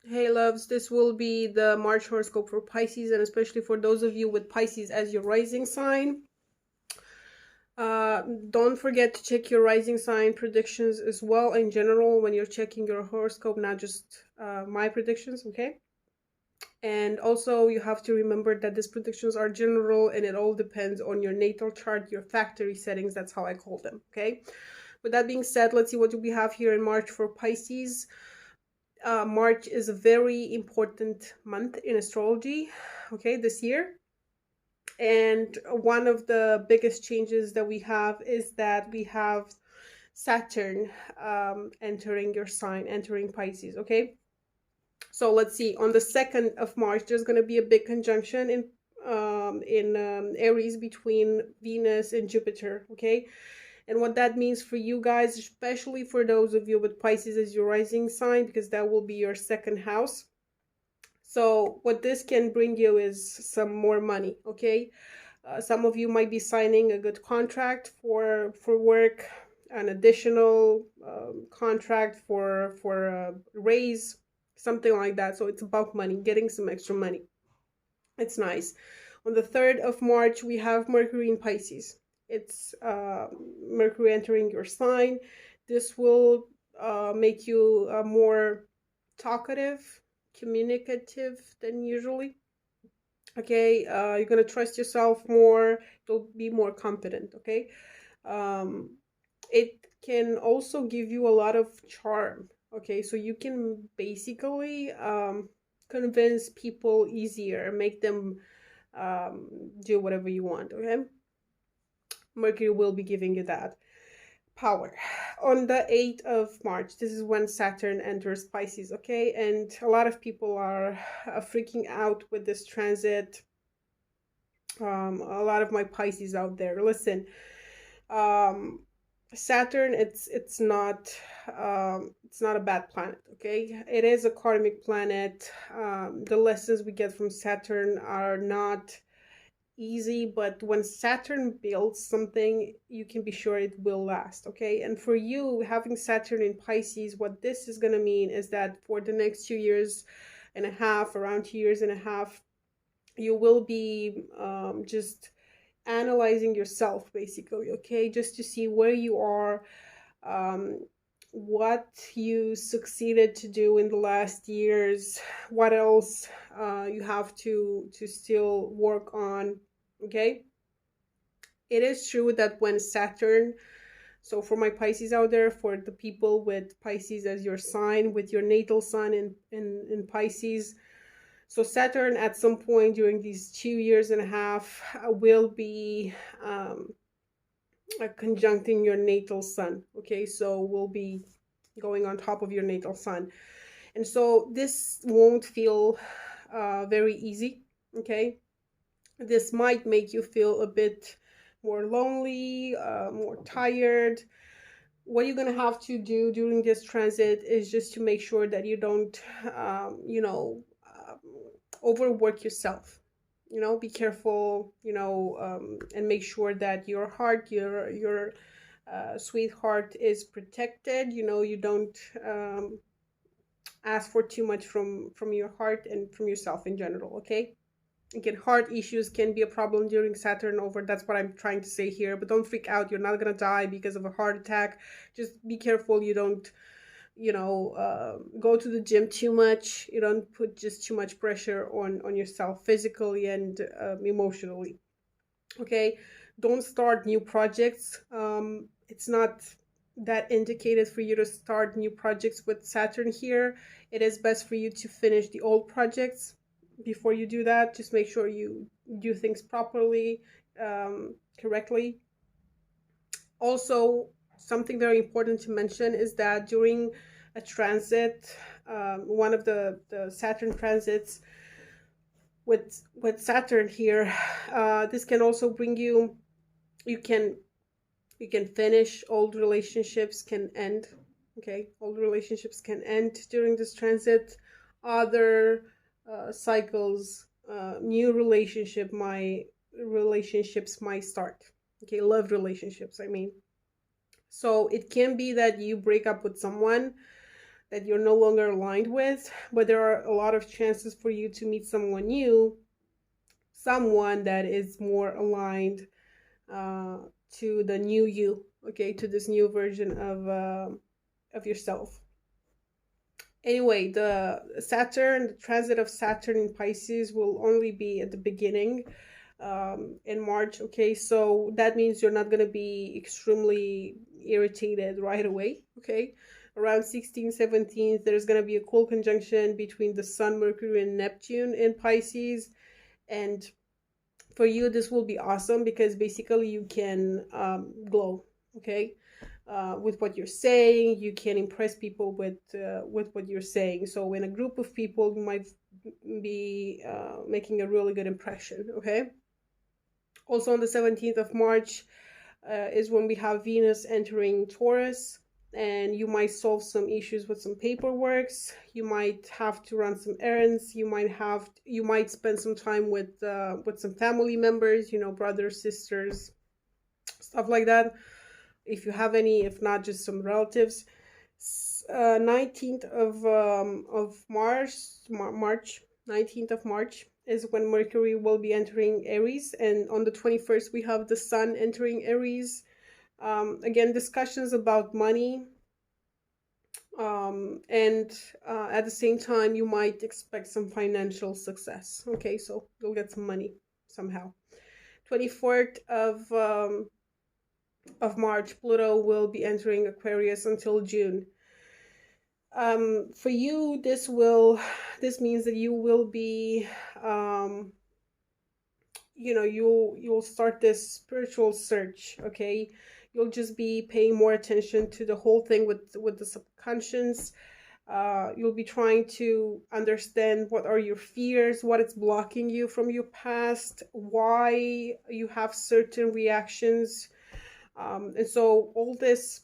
Hey loves, this will be the March horoscope for Pisces, and especially for those of you with Pisces as your rising sign. Don't forget to check your rising sign predictions as well in general when you're checking your horoscope, not just my predictions, okay? And also you have to remember that these predictions are general and it all depends on your natal chart, your factory settings. That's how I call them, okay? With that being said, let's see what do we have here in March for Pisces. March is a very important month in astrology, okay, this year. And one of the biggest changes that we have is that we have Saturn entering your sign, entering Pisces, okay? So let's see, on the 2nd of March, there's going to be a big conjunction in Aries between Venus and Jupiter, okay? And what that means for you guys, especially for those of you with Pisces as your rising sign, because that will be your second house. So what this can bring you is some more money, okay? Some of you might be signing a good contract for work, an additional contract for a raise, something like that. So it's about money, getting some extra money. It's nice. On the 3rd of March, we have Mercury in Pisces. It's Mercury entering your sign. This will make you more talkative, communicative than usually. Okay, you're gonna trust yourself more. You'll be more confident. Okay, um, it can also give you a lot of charm. Okay, so you can basically convince people easier, make them do whatever you want. Okay, Mercury will be giving you that power. On the 8th of March, this is when Saturn enters Pisces, okay? And a lot of people are freaking out with this transit. A lot of my Pisces out there, listen, um, Saturn, it's not a bad planet, okay? It is a karmic planet. The lessons we get from Saturn are not easy, but when Saturn builds something, you can be sure it will last, okay? And for you, having Saturn in Pisces, what this is going to mean is that for the next 2 years and a half, around 2 years and a half, you will be just analyzing yourself, basically, okay? Just to see where you are, um, what you succeeded to do in the last years, what else you have to still work on, okay? It is true that when Saturn, so for my Pisces out there, for the people with Pisces as your sign, with your natal sun in Pisces, so Saturn at some point during these 2 years and a half will be conjuncting your natal sun, okay? So will be going on top of your natal sun. And so this won't feel very easy, okay? This might make you feel a bit more lonely, more tired. What you're going to have to do during this transit is just to make sure that you don't, overwork yourself. Be careful, and make sure that your heart, your sweetheart is protected. You don't ask for too much from your heart and from yourself in general, okay? Again, heart issues can be a problem during Saturn over. That's what I'm trying to say here. But don't freak out. You're not going to die because of a heart attack. Just be careful you don't, go to the gym too much. You don't put just too much pressure on yourself physically and emotionally. Okay? Don't start new projects. It's not that indicated for you to start new projects with Saturn here. It is best for you to finish the old projects before you do that. Just make sure you do things properly, correctly. Also, something very important to mention is that during a transit, one of the Saturn transits with Saturn here, this can also bring you, you can finish old relationships, can end, okay? Old relationships can end during this transit. Other cycles, new relationships might start, okay? Love relationships, I mean. So it can be that you break up with someone that you're no longer aligned with, but there are a lot of chances for you to meet someone new, someone that is more aligned to the new you, okay, to this new version of yourself. Anyway, the transit of Saturn in Pisces will only be at the beginning in March, okay? So that means you're not going to be extremely irritated right away, okay? Around 16th, 17th, there's going to be a cool conjunction between the Sun, Mercury, and Neptune in Pisces. And for you, this will be awesome because basically you can glow, okay? With what you're saying, you can impress people with what you're saying. So in a group of people, you might be making a really good impression, okay? Also on the 17th of March is when we have Venus entering Taurus, and you might solve some issues with some paperworks. You might have to run some errands. You might spend some time with some family members, you know, brothers, sisters, stuff like that, if you have any, if not just some relatives. 19th of March 19th of March is when Mercury will be entering Aries, and on the 21st we have the Sun entering Aries. Again, discussions about money, and at the same time you might expect some financial success, okay? So you'll get some money somehow. 24th of March, Pluto will be entering Aquarius until June. For you, this means that you will be, you know, you'll start this spiritual search, okay? You'll just be paying more attention to the whole thing with the subconscious. You'll be trying to understand what are your fears, what is blocking you from your past, why you have certain reactions. And so all this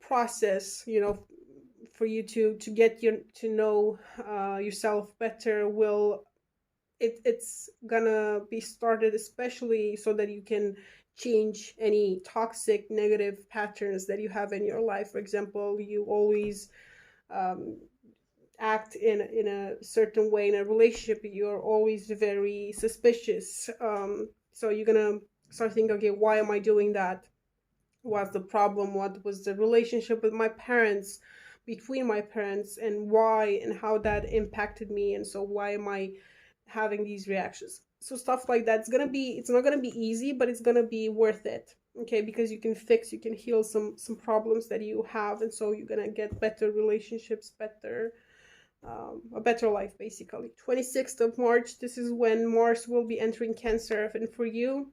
process, you know, for you to get to know yourself better, it's gonna be started especially so that you can change any toxic negative patterns that you have in your life. For example, you always act in a certain way in a relationship, you're always very suspicious. So you're gonna start thinking, okay, why am I doing that? What's the problem? What was the relationship with my parents, between my parents, and why and how that impacted me? And so why am I having these reactions? So stuff like that. It's not gonna be easy, but it's gonna be worth it, okay? Because you can heal some problems that you have, and so you're gonna get better relationships, a better life, basically. 26th of March, this is when Mars will be entering Cancer, and for you,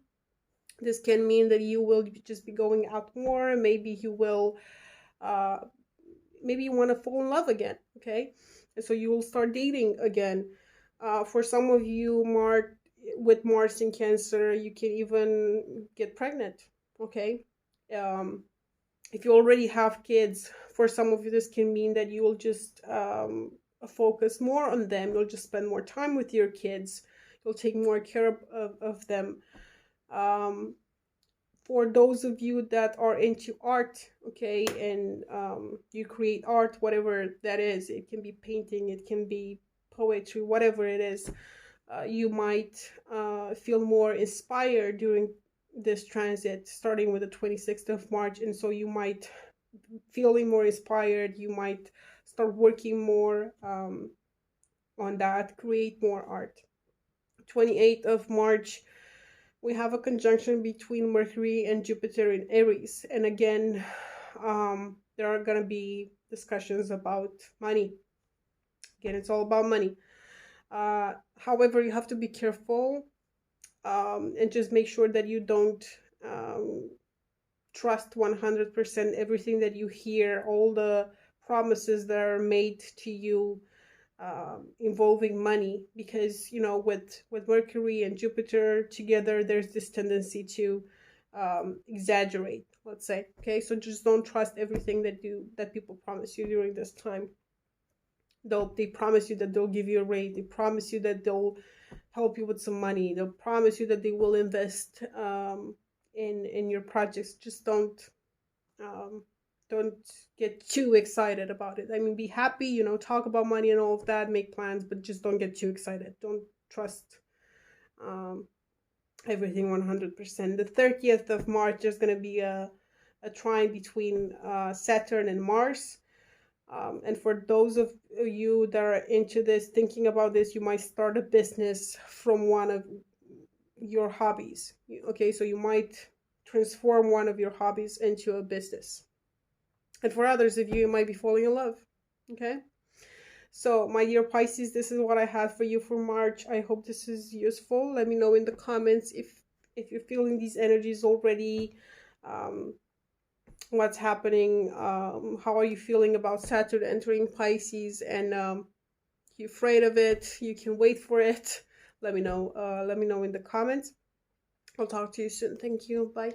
this can mean that you will just be going out more. Maybe you will, maybe you want to fall in love again, okay? And so you will start dating again. For some of you, with Mars in Cancer, you can even get pregnant, okay? If you already have kids, for some of you, this can mean that you will just focus more on them. You'll just spend more time with your kids. You'll take more care of them. For those of you that are into art, okay, and you create art, whatever that is, it can be painting, it can be poetry, whatever it is, you might feel more inspired during this transit, starting with the 26th of March. And so you might feeling more inspired, you might start working more on that, create more art. 28th of March, we have a conjunction between Mercury and Jupiter in Aries. And again, there are going to be discussions about money. Again, it's all about money. However, you have to be careful and just make sure that you don't trust 100% everything that you hear, all the promises that are made to you involving money, because you know, with Mercury and Jupiter together, there's this tendency to exaggerate, let's say, okay? So just don't trust everything that people promise you during this time. They promise you that they'll give you a raise, they promise you that they'll help you with some money, they'll promise you that they will invest in your projects. Just don't don't get too excited about it. I mean, be happy, you know, talk about money and all of that, make plans, but just don't get too excited. Don't trust um, everything 100%. The 30th of March, there's going to be a trine between Saturn and Mars. And for those of you that are into this, thinking about this, you might start a business from one of your hobbies. Okay, so you might transform one of your hobbies into a business. And for others of you, you might be falling in love. Okay, so my dear Pisces, this is what I have for you for March. I hope this is useful. Let me know in the comments if you're feeling these energies already. Um, what's happening? How are you feeling about Saturn entering Pisces? And you afraid of it? You can wait for it. Let me know. Let me know in the comments. I'll talk to you soon. Thank you. Bye.